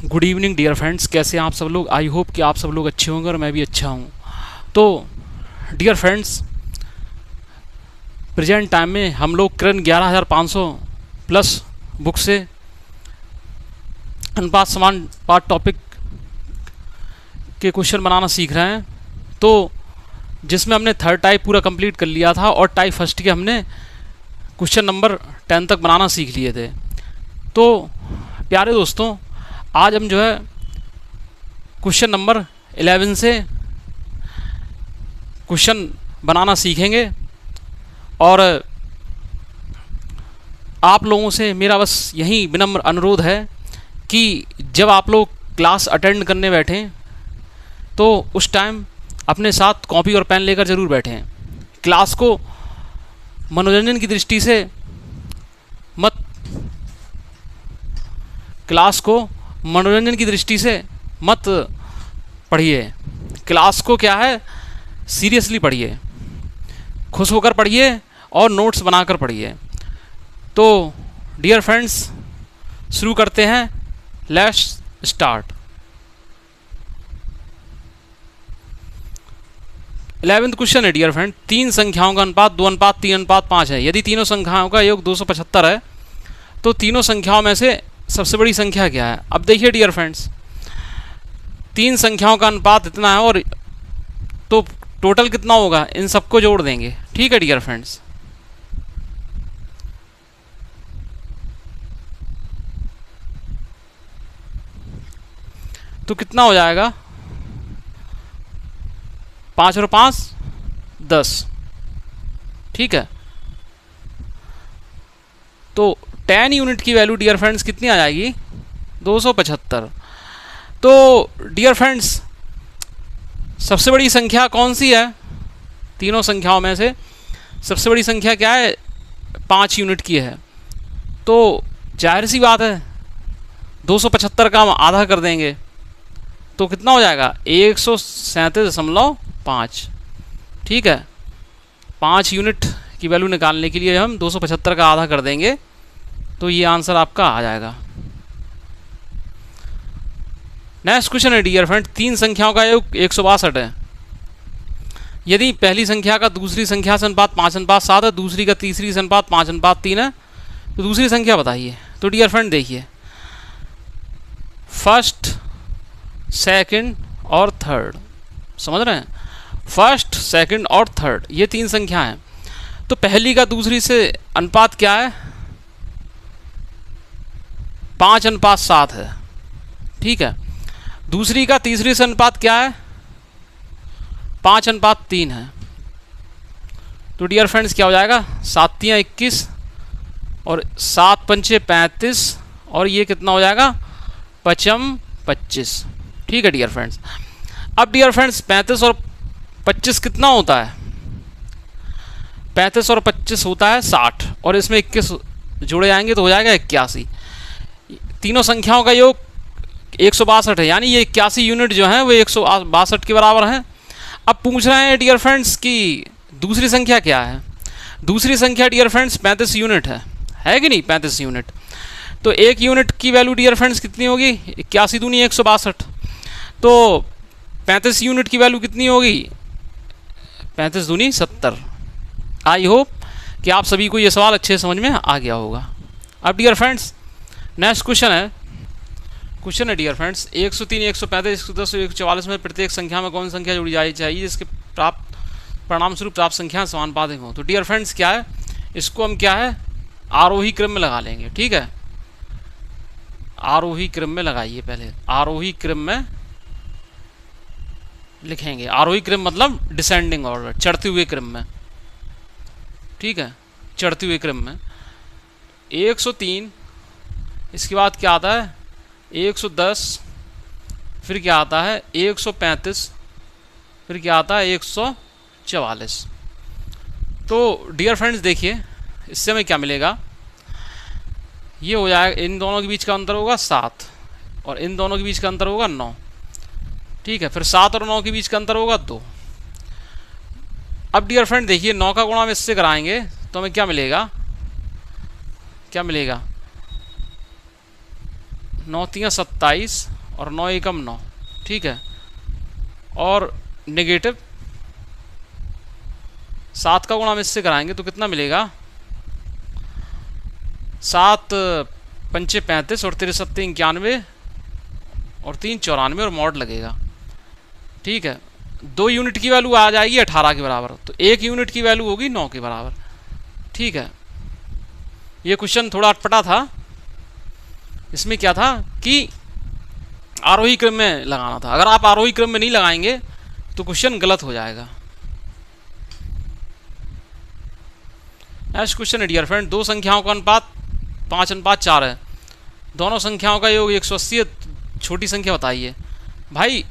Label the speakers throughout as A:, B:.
A: Good evening dear friends, कैसे हैं आप सब लोग। आई होप कि आप सब लोग अच्छे होंगे और मैं भी अच्छा हूँ। तो डियर फ्रेंड्स, प्रेजेंट टाइम में हम लोग करण 11,500 प्लस बुक से अनुपात समानुपात टॉपिक के क्वेश्चन बनाना सीख रहे हैं। तो जिसमें हमने थर्ड टाइप पूरा कंप्लीट कर लिया था और टाइप फर्स्ट के हमने क्वेश्चन नंबर 10 तक बनाना सीख लिए थे। तो प्यारे दोस्तों, आज हम जो है क्वेश्चन नंबर 11 से क्वेश्चन बनाना सीखेंगे। और आप लोगों से मेरा बस यही विनम्र अनुरोध है कि जब आप लोग क्लास अटेंड करने बैठें तो उस टाइम अपने साथ कॉपी और पेन लेकर ज़रूर बैठें। क्लास को मनोरंजन की दृष्टि से मत पढ़िए। क्लास को क्या है, सीरियसली पढ़िए, खुश होकर पढ़िए और नोट्स बनाकर पढ़िए। तो डियर फ्रेंड्स, शुरू करते हैं। Let's start. 11th क्वेश्चन है डियर फ्रेंड, 3 संख्याओं का अनुपात 2:3:5 है। यदि तीनों संख्याओं का योग 275 है तो तीनों संख्याओं में से सबसे बड़ी संख्या क्या है। अब देखिए डियर फ्रेंड्स, 3 संख्याओं का अनुपात इतना है और तो टोटल कितना होगा, इन सबको जोड़ देंगे। ठीक है डियर फ्रेंड्स, तो कितना हो जाएगा, 5 और 5 10। ठीक है, तो 10 यूनिट की वैल्यू डियर फ्रेंड्स कितनी आ जाएगी, 275। तो डियर फ्रेंड्स, सबसे बड़ी संख्या कौन सी है, तीनों संख्याओं में से सबसे बड़ी संख्या क्या है, 5 यूनिट की है। तो जाहिर सी बात है 275 का हम आधा कर देंगे तो कितना हो जाएगा, 137.5। ठीक है, 5 यूनिट की वैल्यू निकालने के लिए हम 275 का आधा कर देंगे तो ये आंसर आपका आ जाएगा। नेक्स्ट क्वेश्चन है डियर फ्रेंड, 3 संख्याओं का योग 162 है। यदि पहली संख्या का दूसरी संख्या से अनुपात 5:7 है, दूसरी का तीसरी से अनुपात 5:3 है, तो दूसरी संख्या बताइए। तो डियर फ्रेंड देखिए, फर्स्ट, सेकंड और थर्ड, समझ रहे हैं, फर्स्ट, सेकंड और थर्ड, ये 3 संख्या हैं। तो पहली का दूसरी से अनुपात क्या है, 5:7 है। ठीक है, दूसरी का तीसरी से अनुपात क्या है, 5:3 है। तो डियर फ्रेंड्स क्या हो जाएगा, 7×3 21 और 7×5 35 और ये कितना हो जाएगा, 25। ठीक है डियर फ्रेंड्स, अब डियर फ्रेंड्स 35 और 25 कितना होता है, 35 और 25 होता है 60 और इसमें 21 जोड़े जाएंगे तो हो जाएगा 81। तीनों संख्याओं का योग 162 है, यानी ये 81 यूनिट जो है वो 162 के बराबर है। अब पूछ रहे हैं डियर फ्रेंड्स कि दूसरी संख्या क्या है। दूसरी संख्या डियर फ्रेंड्स 35 यूनिट है कि नहीं, 35 यूनिट। तो 1 यूनिट की वैल्यू डियर फ्रेंड्स कितनी होगी, 81 दूनी 162। तो 35 यूनिट की वैल्यू कितनी होगी, 35 दूनी 70। आई होप कि आप सभी को ये सवाल अच्छे समझ में आ गया होगा। अब डियर फ्रेंड्स, नेक्स्ट क्वेश्चन है डियर फ्रेंड्स, 103, 135, 110 और 144 में प्रत्येक संख्या में कौन सी संख्या जुड़ी जानी चाहिए जिसके प्राप्त परिणाम स्वरूप प्राप्त संख्या समानुपातिक हो। तो डियर फ्रेंड्स क्या है, इसको हम क्या है, आरोही क्रम में लगा लेंगे। ठीक है, आरोही क्रम में लगाइए, पहले आरोही क्रम में लिखेंगे। आरोही क्रम मतलब डिसेंडिंग ऑर्डर, चढ़ते हुए क्रम में। ठीक है, चढ़ते हुए क्रम में 103, इसके बाद क्या आता है 110, फिर क्या आता है 135, फिर क्या आता है 144। तो डियर फ्रेंड्स देखिए, इससे हमें क्या मिलेगा, ये हो जाएगा, इन दोनों के बीच का अंतर होगा 7 और इन दोनों के बीच का अंतर होगा 9। ठीक है, फिर 7 और 9 के बीच का अंतर होगा 2। अब डियर फ्रेंड देखिए, 9 का गुणा हम इससे कराएंगे तो हमें क्या मिलेगा, क्या मिलेगा, 9 3 27 और 9 एकम 9, ठीक है। और नेगेटिव 7 का गुणा हम इससे कराएंगे तो कितना मिलेगा, 7 पंचे 35 और 3 सत्ते 91 और 3 94 और मॉड लगेगा, ठीक है। 2 यूनिट की वैल्यू आ जाएगी 18 के बराबर, तो 1 यूनिट की वैल्यू होगी 9 के बराबर, ठीक है। ये क्वेश्चन थोड़ा अटपटा था। इसमें क्या था कि आरोही क्रम में लगाना था। अगर आप आरोही क्रम में नहीं लगाएंगे तो क्वेश्चन गलत हो जाएगा। नेक्स्ट क्वेश्चन है डियर फ्रेंड, दो संख्याओं का अनुपात 5:4 है, दोनों संख्याओं का योग 180 है, छोटी संख्या बताइए। भाई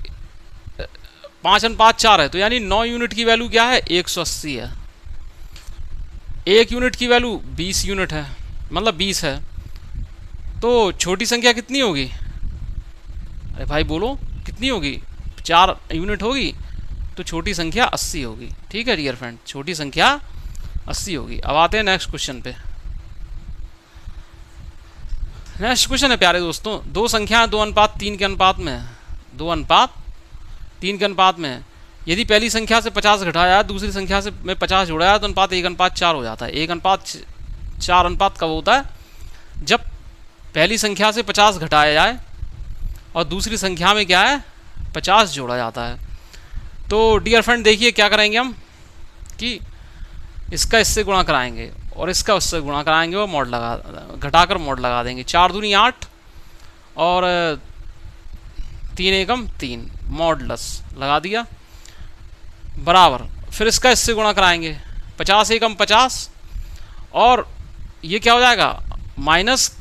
A: 5:4 है तो यानी 9 यूनिट की वैल्यू क्या है, 180 है। 1 यूनिट की वैल्यू 20 यूनिट है, मतलब 20 है, तो छोटी संख्या कितनी होगी, अरे भाई बोलो कितनी होगी, 4 यूनिट होगी, तो छोटी संख्या 80 होगी, ठीक है डियर फ्रेंड, छोटी संख्या 80 होगी। अब आते हैं नेक्स्ट क्वेश्चन पे। नेक्स्ट क्वेश्चन है प्यारे दोस्तों, दो संख्याएं 2:3 के अनुपात में है, 2:3 के अनुपात में है। यदि पहली संख्या से 50 घटाया दूसरी संख्या से में 50 जोड़ाया तो अनुपात 1:4 हो जाता है। 1:4 अनुपात कब होता है, जब पहली संख्या से 50 घटाया जाए और दूसरी संख्या में क्या है 50 जोड़ा जाता है। तो डियर फ्रेंड देखिए क्या करेंगे हम कि इसका इससे गुणा कराएंगे और इसका उससे गुणा कराएंगे और मॉड लगा घटाकर मॉड लगा देंगे। 4 दूनी 8 और 3 एकम 3 मॉडलस लगा दिया बराबर। फिर इसका इससे गुणा कराएंगे 50 एकम 50 और ये क्या हो जाएगा माइनस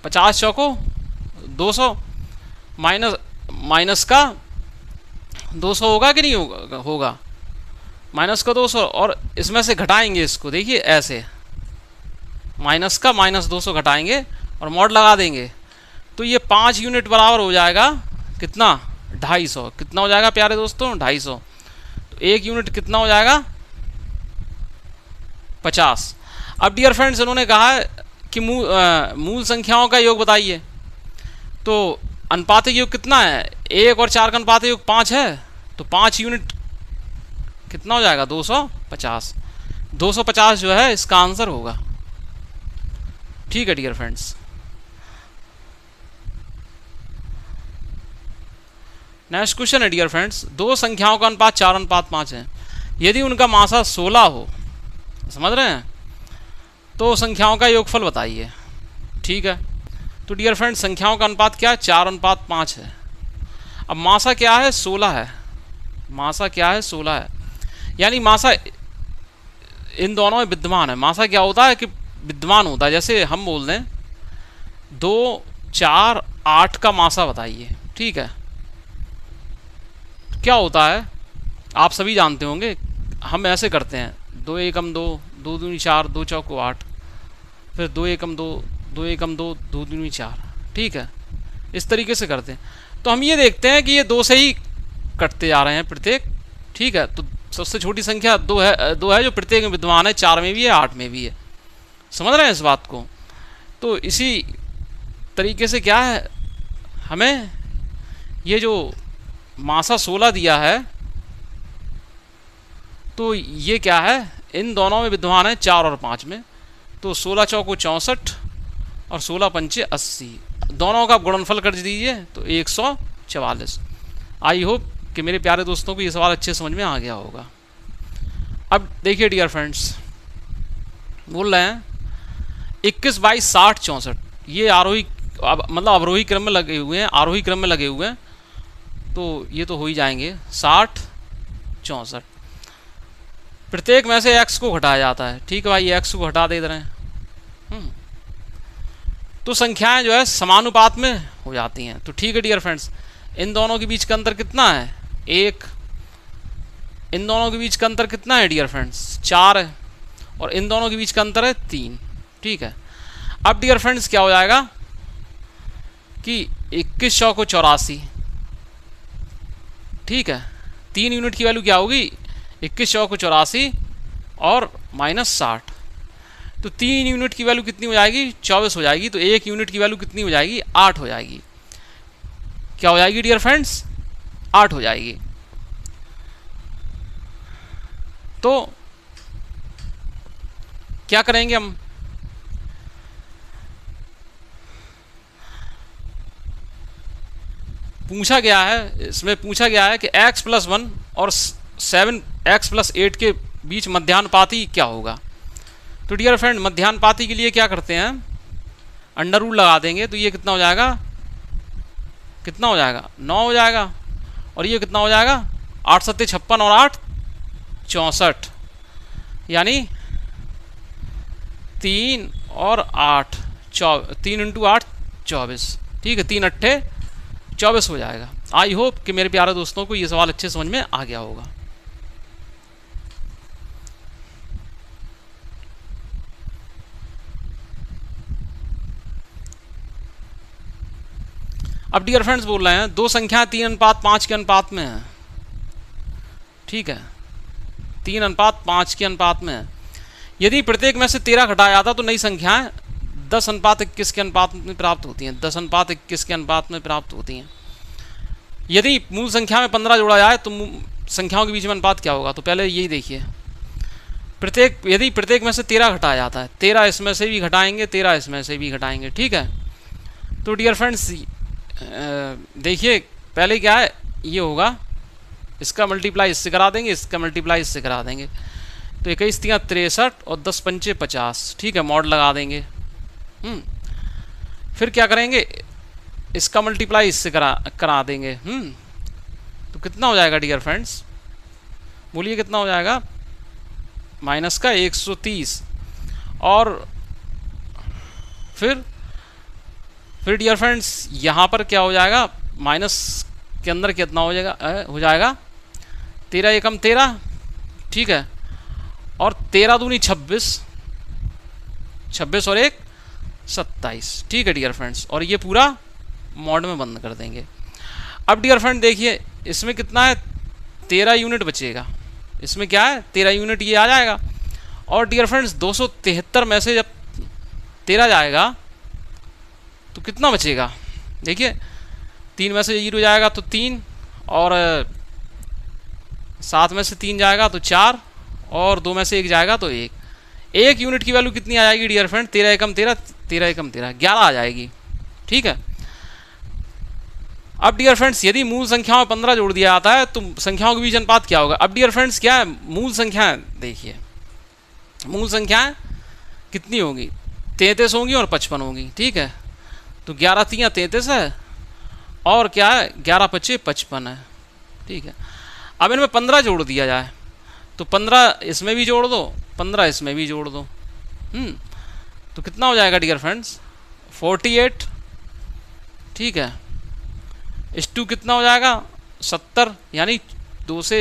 A: 50 चौको 200 माइनस का 200 होगा कि नहीं होगा, होगा माइनस का 200 और इसमें से घटाएंगे इसको, देखिए ऐसे माइनस का -200 घटाएंगे और मॉड लगा देंगे तो ये 5 यूनिट बराबर हो जाएगा कितना 250। कितना हो जाएगा प्यारे दोस्तों 250। तो 1 यूनिट कितना हो जाएगा 50। अब डियर फ्रेंड्स उन्होंने कहा है कि मूल संख्याओं का योग बताइए, तो अनुपातिक योग कितना है, 1 और 4 का अनुपातिक योग 5 है, तो 5 यूनिट कितना हो जाएगा 250। 250 जो है इसका आंसर होगा, ठीक है डियर फ्रेंड्स। नेक्स्ट क्वेश्चन है डियर फ्रेंड्स, दो संख्याओं का अनुपात 4:5 है, यदि उनका मासा 16 हो, समझ रहे हैं, तो संख्याओं का योगफल बताइए, ठीक है। तो डियर फ्रेंड्स संख्याओं का अनुपात क्या है 4:5 है। अब मासा क्या है 16 है, मासा क्या है 16 है, यानी मासा इन दोनों में विद्यमान है। मासा क्या होता है कि विद्यमान होता है, जैसे हम बोल दें 2 4 8 का मासा बताइए, ठीक है। तो क्या होता है आप सभी जानते होंगे, हम ऐसे करते हैं 2 एकम 2 2 दूनी 4 2 चौको 8, फिर 2 एकम 2 2 एकम 2 2 दूनी 4, ठीक है, इस तरीके से करते हैं। तो हम ये देखते हैं कि ये 2 से ही कटते जा रहे हैं प्रत्येक, ठीक है। तो सबसे छोटी संख्या 2 है जो प्रत्येक में विद्यमान है, 4 में भी है 8 में भी है, समझ रहे हैं इस बात को। तो इसी तरीके से क्या है हमें ये जो मासा 16 दिया है, तो ये क्या है इन दोनों में विद्यमान है 4 और 5 में, तो 16 चौको 64 और 16 पंचे 80, दोनों का गुणनफल कर दीजिए तो 144। आई होप कि मेरे प्यारे दोस्तों को ये सवाल अच्छे समझ में आ गया होगा। अब देखिए डियर फ्रेंड्स बोल रहे हैं 21 22 60 64, ये आरोही मतलब अवरोही क्रम में लगे हुए हैं, आरोही क्रम में लगे हुए हैं, तो ये तो हो ही जाएंगे 60 64। प्रत्येक में से x को घटाया जाता है, ठीक है भाई, x को घटा दे रहे हैं, तो संख्याएं जो है समानुपात में हो जाती हैं। तो ठीक है डियर फ्रेंड्स, इन दोनों के बीच का अंतर कितना है 1, इन दोनों के बीच का अंतर कितना है डियर फ्रेंड्स 4 है, और इन दोनों के बीच का अंतर है 3, ठीक है। अब डियर फ्रेंड्स क्या हो जाएगा कि 21 चौको 84, ठीक है, 3 यूनिट की वैल्यू क्या होगी 21 चौको 84 और -60। तो 3 यूनिट की वैल्यू कितनी हो जाएगी? 24 हो जाएगी। तो 1 यूनिट की वैल्यू कितनी हो जाएगी? 8 हो जाएगी। क्या हो जाएगी डियर फ्रेंड्स? 8 हो जाएगी। तो क्या करेंगे हम? पूछा गया है, इसमें पूछा गया है कि x+1 और 7x+8 के बीच मध्यानुपाती क्या होगा। तो डियर फ्रेंड मध्यानुपाती के लिए क्या करते हैं? अंडर रूल लगा देंगे। तो ये कितना हो जाएगा? कितना हो जाएगा? 9 हो जाएगा। और ये कितना हो जाएगा? 8 7 56 और 8 64, यानी 3 और 8 3 × 8 24। ठीक है, 3 8 24 हो जाएगा। आई होप कि मेरे प्यारे दोस्तों को ये सवाल अच्छे समझ में आ गया होगा। अब डियर फ्रेंड्स बोल रहे हैं दो संख्याएं 3:5 के अनुपात में है। ठीक है, 3:5 के अनुपात में है। यदि प्रत्येक में से 13 घटाया जाता तो नई संख्याएं 10:21 के अनुपात में प्राप्त होती हैं। 10:21 के अनुपात में प्राप्त होती हैं। यदि मूल संख्या में 15 जोड़ा जाए तो संख्याओं के बीच में अनुपात क्या होगा? तो पहले यही देखिए, यदि प्रत्येक में से 13 घटाया जाता है, 13 इसमें से भी घटाएंगे, 13 इसमें से भी घटाएंगे। ठीक है, तो डियर फ्रेंड्स देखिए पहले क्या है, ये होगा, इसका मल्टीप्लाई इससे करा देंगे, इसका मल्टीप्लाई इससे करा देंगे। तो 21 × 63 और 10 × 5 = 50। ठीक है, मॉड लगा देंगे। फिर क्या करेंगे? इसका मल्टीप्लाई इससे करा देंगे। तो कितना हो जाएगा डियर फ्रेंड्स? बोलिए कितना हो जाएगा? माइनस का 130। और फिर डियर फ्रेंड्स यहाँ पर क्या हो जाएगा? माइनस के अंदर कितना हो जाएगा? 13 एकम 13। ठीक है, और 13 दूनी 26, 26 और 1 27। ठीक है डियर फ्रेंड्स, और ये पूरा मॉड में बंद कर देंगे। अब डियर फ्रेंड देखिए इसमें कितना है? 13 यूनिट बचेगा। इसमें क्या है? 13 यूनिट ये आ जाएगा। और डियर फ्रेंड्स 273 में से जब 13 जाएगा तो कितना बचेगा? देखिए 3 में से 0 जाएगा तो 3, और 7 में से 3 जाएगा तो 4, और 2 में से 1 जाएगा तो 1। 1 यूनिट की वैल्यू कितनी आ जाएगी डियर फ्रेंड? 13 एकम 13, 13 एकम 13, 11 आ जाएगी। ठीक है, अब डियर फ्रेंड्स यदि मूल संख्याओं में 15 जोड़ दिया जाता है तो संख्याओं के बीच अनुपात क्या होगा? अब डियर फ्रेंड्स क्या है? मूल संख्याएं देखिए, मूल संख्याएं कितनी होंगी? 33 होंगी और 55 होंगी। ठीक है, तो 11 × 3 = 33 है, और क्या है? 11 × 5 = 55 है। ठीक है, अब इनमें 15 जोड़ दिया जाए तो 15 इसमें भी जोड़ दो, 15 इसमें भी जोड़ दो। तो कितना हो जाएगा डियर फ्रेंड्स? 48। ठीक है, इस 2 कितना हो जाएगा? 70, यानी 2 से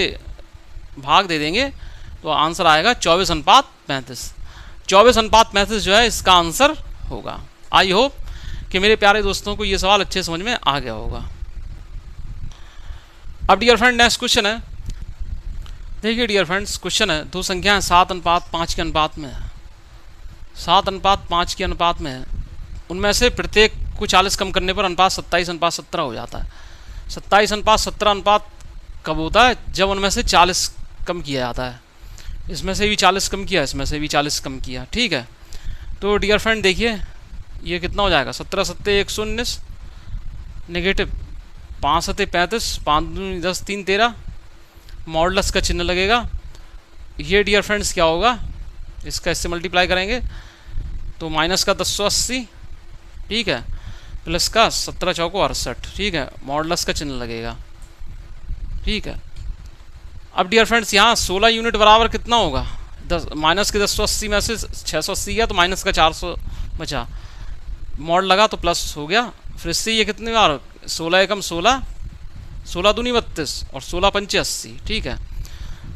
A: भाग दे देंगे तो आंसर आएगा 24:35। 24:35 जो है इसका आंसर होगा। आई होप कि मेरे प्यारे दोस्तों को ये सवाल अच्छे समझ में आ गया होगा। अब डियर फ्रेंड नेक्स्ट क्वेश्चन है। देखिए डियर फ्रेंड्स क्वेश्चन है, दो संख्याएं 7:5 के अनुपात में है। 7:5 के अनुपात में है। उनमें से प्रत्येक को 40 कम करने पर अनुपात 27:17 हो जाता है। 27:17 अनुपात कब होता है? जब उनमें से 40 कम किया जाता है। इसमें से भी 40 कम किया, इसमें से भी 40 कम किया। ठीक है, तो डियर फ्रेंड देखिए ये कितना हो जाएगा? 17 × 7 = 119, नेगेटिव 5 × 7 = 35, 5 × 2 = 10, 3 × 13, मॉडुलस का चिन्ह लगेगा। ये डियर फ्रेंड्स क्या होगा? इसका इससे मल्टीप्लाई करेंगे तो माइनस का 1080, ठीक है, प्लस का 17 × 4 = 68। ठीक है, मॉडुलस का चिन्ह लगेगा। ठीक है, अब डियर फ्रेंड्स यहाँ 16 यूनिट बराबर कितना होगा? माइनस के 1080 में से 680 गया तो माइनस का 400 बचा, मॉड लगा तो प्लस हो गया। फिर इससे ये कितने बार? 16 एकम 16, 16 दूनी 32 और 16 पंचे 80। ठीक है,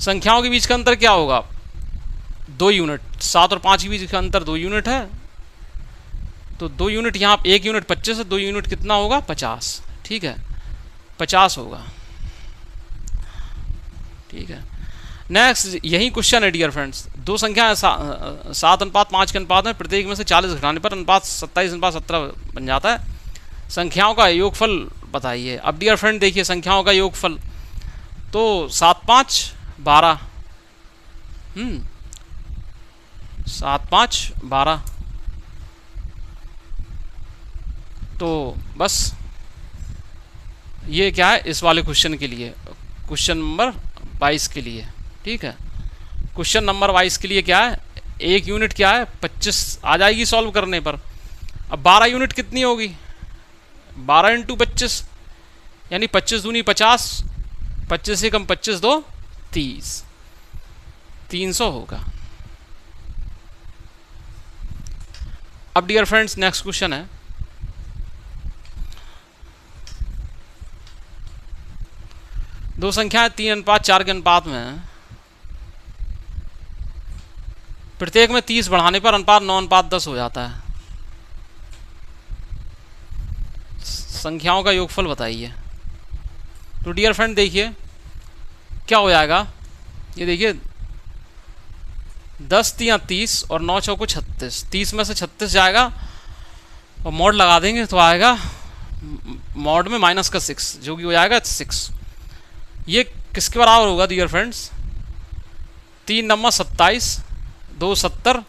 A: संख्याओं के बीच का अंतर क्या होगा? 2 यूनिट। 7 और 5 के बीच का अंतर 2 यूनिट है, तो 2 यूनिट यहाँ 1 यूनिट 25 है, 2 यूनिट कितना होगा? 50। ठीक है, 50 होगा। ठीक है, नेक्स्ट यही क्वेश्चन है डियर फ्रेंड्स। दो संख्या 7:5 के अनुपात में, प्रत्येक में से 40 घटाने पर अनुपात 27:17 बन जाता है। संख्याओं का योगफल बताइए। अब डियर फ्रेंड देखिए संख्याओं का योगफल, तो 7 5 12, 7 5 12, तो बस ये क्या है इस वाले क्वेश्चन के लिए, क्वेश्चन नंबर 22 के लिए। ठीक है, क्वेश्चन नंबर 22 के लिए क्या है, एक यूनिट क्या है 25 आ जाएगी सॉल्व करने पर। अब 12 यूनिट कितनी होगी, 12 × 25 यानी 25 दूनी 50, 25 से कम 25 2 30, 300 होगा। अब डियर फ्रेंड्स नेक्स्ट क्वेश्चन है, दो संख्याएं 3:4 के अनुपात में हैं, प्रत्येक में 30 बढ़ाने पर अनुपात 9:10 हो जाता है। संख्याओं का योगफल बताइए। तो डियर फ्रेंड देखिए क्या हो जाएगा, ये देखिए 10 3 30 और 9 चौको 36, 30 में से 36 जाएगा और मॉड लगा देंगे तो आएगा मॉड में माइनस का 6 जो कि हो जाएगा 6। ये किसके बराबर होगा डियर फ्रेंड्स, 3 नंबर 27, 2 70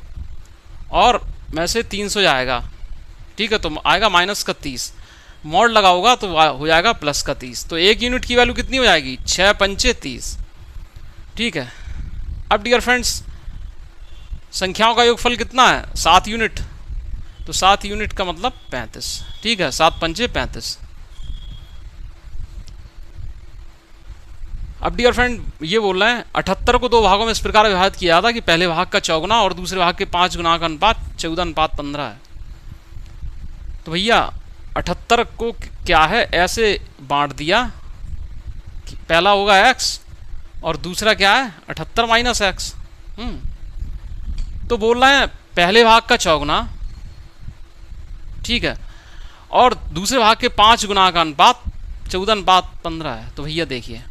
A: और में से 300 जाएगा। ठीक है, तो आएगा माइनस का 30, मॉड लगा होगा तो हो जाएगा प्लस का 30। तो एक यूनिट की वैल्यू कितनी हो जाएगी, 6 5 30। ठीक है, अब डियर फ्रेंड्स संख्याओं का योगफल कितना है, 7 यूनिट, तो 7 यूनिट का मतलब 35। ठीक है, 7 5 35। अब डियर फ्रेंड ये बोल रहे हैं 78 को दो भागों में इस प्रकार विभाजित किया था कि पहले भाग का 4 गुना और दूसरे भाग के 5 गुना का अनुपात 14:15 है। तो भैया 78 को क्या है ऐसे बांट दिया कि पहला होगा x और दूसरा क्या है 78 माइनस x। तो बोल रहे हैं पहले भाग का 4 गुना, ठीक है, और दूसरे भाग के 5 गुना का अनुपात 14:15 है। तो भैया देखिए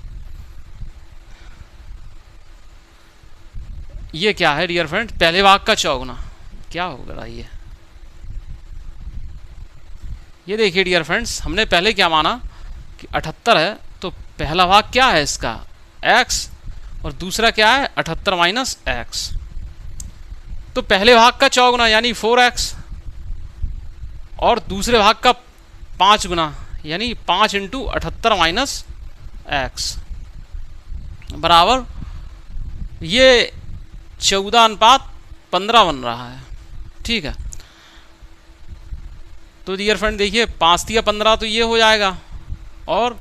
A: ये क्या है डियर फ्रेंड, पहले भाग का 4 गुना क्या होगा ये देखिए डियर फ्रेंड्स, हमने पहले क्या माना कि 78 है, तो पहला भाग क्या है इसका x और दूसरा क्या है 78 माइनस x। तो पहले भाग का 4 गुना यानी 4x और दूसरे भाग का 5 गुना यानी 5 × 78 माइनस x बराबर ये 14:15 बन रहा है। ठीक है, तो डियर फ्रेंड देखिए 5 × 15 तो ये हो जाएगा और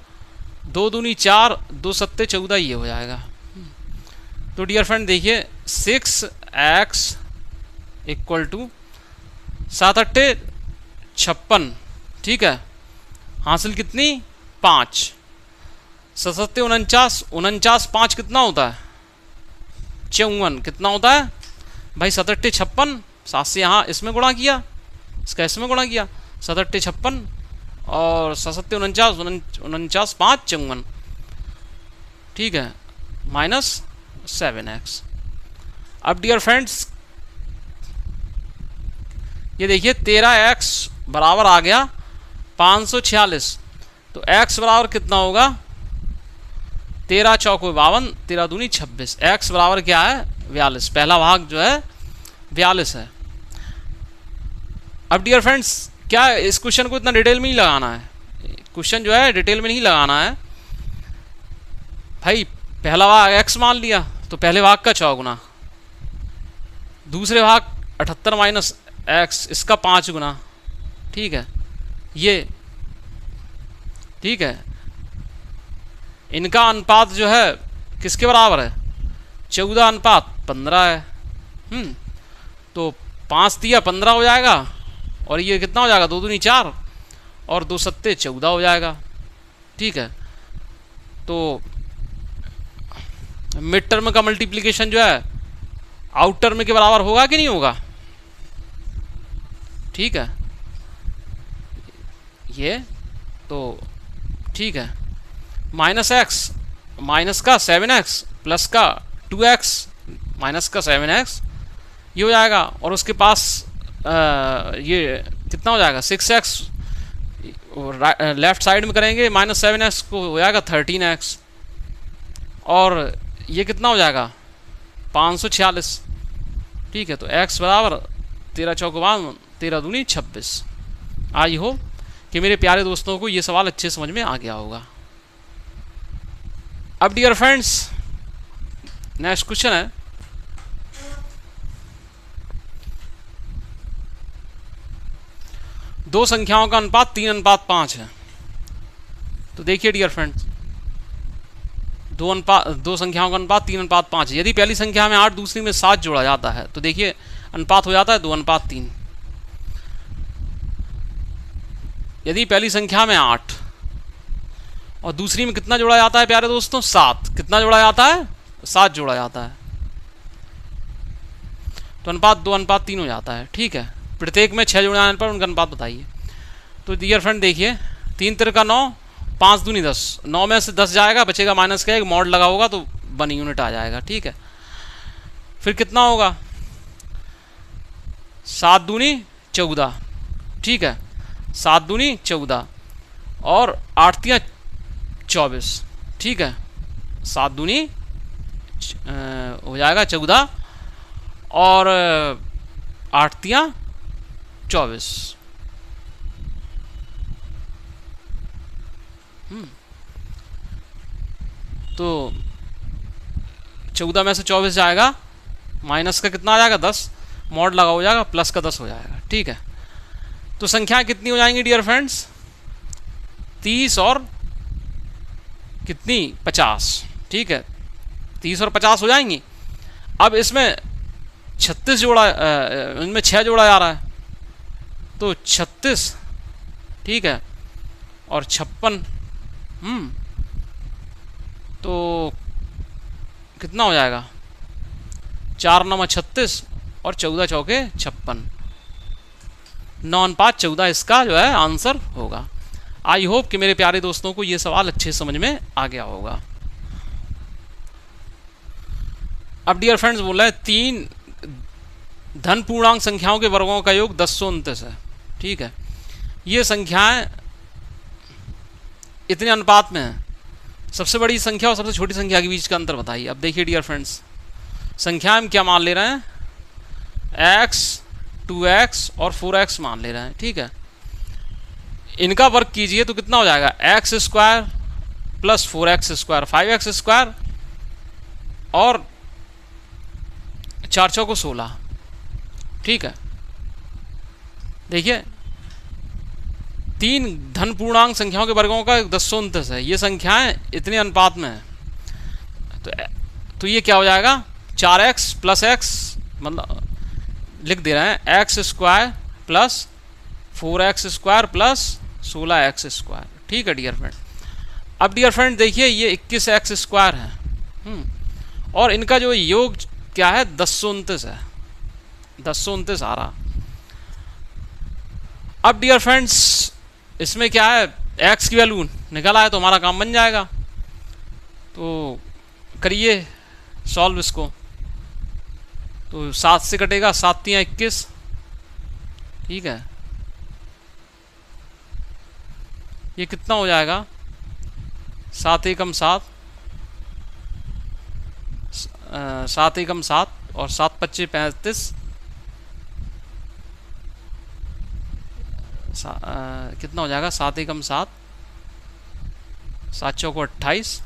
A: 2 दूनी 4, 2 सत्ते 14 ये हो जाएगा। तो डियर फ्रेंड देखिए 6x = 7 8 56। ठीक है, हासिल कितनी 5, 7 7 49, 49 5 कितना होता है 54, कितना होता है भाई 7 8 56, 7 से यहाँ इसमें गुणा किया, इसका इसमें गुणा किया, 7 8 56 और 7 7 49, 49 5 54। ठीक है, माइनस 7x। अब डियर फ्रेंड्स ये देखिए 13x बराबर आ गया 546। तो x बराबर कितना होगा 13 चौको 52, 13 दूनी 26, x बराबर क्या है 42। पहला भाग जो है 42 है। अब डियर फ्रेंड्स क्या इस क्वेश्चन को इतना डिटेल में नहीं लगाना है, क्वेश्चन जो है डिटेल में नहीं लगाना है भाई। पहला भाग x मान लिया तो पहले भाग का 4 गुना, दूसरे भाग 78 माइनस x इसका 5 गुना। ठीक है, ये ठीक है, इनका अनुपात जो है किसके बराबर है 14:15 है। तो 5 × 15 हो जाएगा और ये कितना हो जाएगा 2 दूनी 4 और 2 सत्ते 14 हो जाएगा। ठीक है, तो मिड टर्म का मल्टीप्लिकेशन जो है आउट टर्म के बराबर होगा कि नहीं होगा। ठीक है, ये तो ठीक है, माइनस x माइनस का 7x प्लस का 2x माइनस का 7x ये हो जाएगा, और उसके पास ये कितना हो जाएगा 6x, लेफ्ट साइड में करेंगे -7x को हो जाएगा 13x, और ये कितना हो जाएगा 546। ठीक है, तो x बराबर 13 चौको 13 दूनी 26। आई होप कि मेरे प्यारे दोस्तों को ये सवाल अच्छे समझ में आ गया होगा। अब डियर फ्रेंड्स नेक्स्ट क्वेश्चन है, दो संख्याओं का अनुपात 3:5 है। तो देखिए डियर फ्रेंड्स, दो संख्याओं का अनुपात 3:5 है। यदि पहली संख्या में 8 दूसरी में 7 जोड़ा जाता है तो देखिए अनुपात हो जाता है 2:3। यदि पहली संख्या में 8 और दूसरी में कितना जोड़ा जाता है प्यारे दोस्तों 7, कितना जोड़ा जाता है 7 जोड़ा जाता है, तो अनुपात 2:3 हो जाता है। ठीक है, प्रत्येक में 6 जोड़े आने पर उनका अनुपात बताइए। तो डियर फ्रेंड देखिए 3 तिरका 9, 5 दूनी 10, 9 में से 10 जाएगा, बचेगा माइनस का 1, मॉड लगा होगा तो 1 यूनिट आ जाएगा। ठीक है, फिर कितना होगा 7 दूनी 14। ठीक है, 7 दूनी 14 और 8 तियां 24। ठीक है, 7 दूनी हो जाएगा 14 और 8 तियां 24। तो 14 में से 24 जाएगा, माइनस का कितना आ जाएगा 10, मॉड लगा हो जाएगा, प्लस का 10 हो जाएगा। ठीक है, तो संख्याएं कितनी हो जाएंगी डियर फ्रेंड्स 30 और कितनी 50। ठीक है, 30 और 50 हो जाएंगी। अब इसमें 36 जोड़ा, इनमें 6 जोड़ा जा रहा है तो 36। ठीक है, और 56, तो कितना हो जाएगा 4 9 36 और 14 चौके 56, 9:5 14 इसका जो है आंसर होगा। आई होप कि मेरे प्यारे दोस्तों को ये सवाल अच्छे समझ में आ गया होगा। अब डियर फ्रेंड्स बोल रहे हैं 3 धन पूर्णांक संख्याओं के वर्गों का योग 1029 है। ठीक है, ये संख्याएं इतने अनुपात में है, सबसे बड़ी संख्या और सबसे छोटी संख्या के बीच का अंतर बताइए। अब देखिए डियर फ्रेंड्स, संख्या हम क्या मान ले रहे हैं x, 2x और 4x मान ले रहे हैं। ठीक है, इनका वर्ग कीजिए तो कितना हो जाएगा x² प्लस 4x², 5x² और 4 चौको 16। ठीक है, देखिए 3 धन पूर्णांक संख्याओं के वर्गों का 1029 है, ये संख्याएं इतने अनुपात में है। तो ये क्या हो जाएगा 4x प्लस x, मतलब लिख दे रहे हैं x² plus 4x² plus 16x²। ठीक है डियर फ्रेंड, अब डियर फ्रेंड देखिए ये 21x² है और इनका जो योग क्या है 1029 है, 1029 आ रहा। अब डियर फ्रेंड्स इसमें क्या है x की वैल्यू निकल आए तो हमारा काम बन जाएगा। तो करिए सॉल्व इसको, तो 7 से कटेगा, 7 तियां 21। ठीक है, ये कितना हो जाएगा 7 एकम 7, 7 एकम 7 और 7 पच्चे 35, कितना हो जाएगा 7 एकम 7, 7 चौको 28,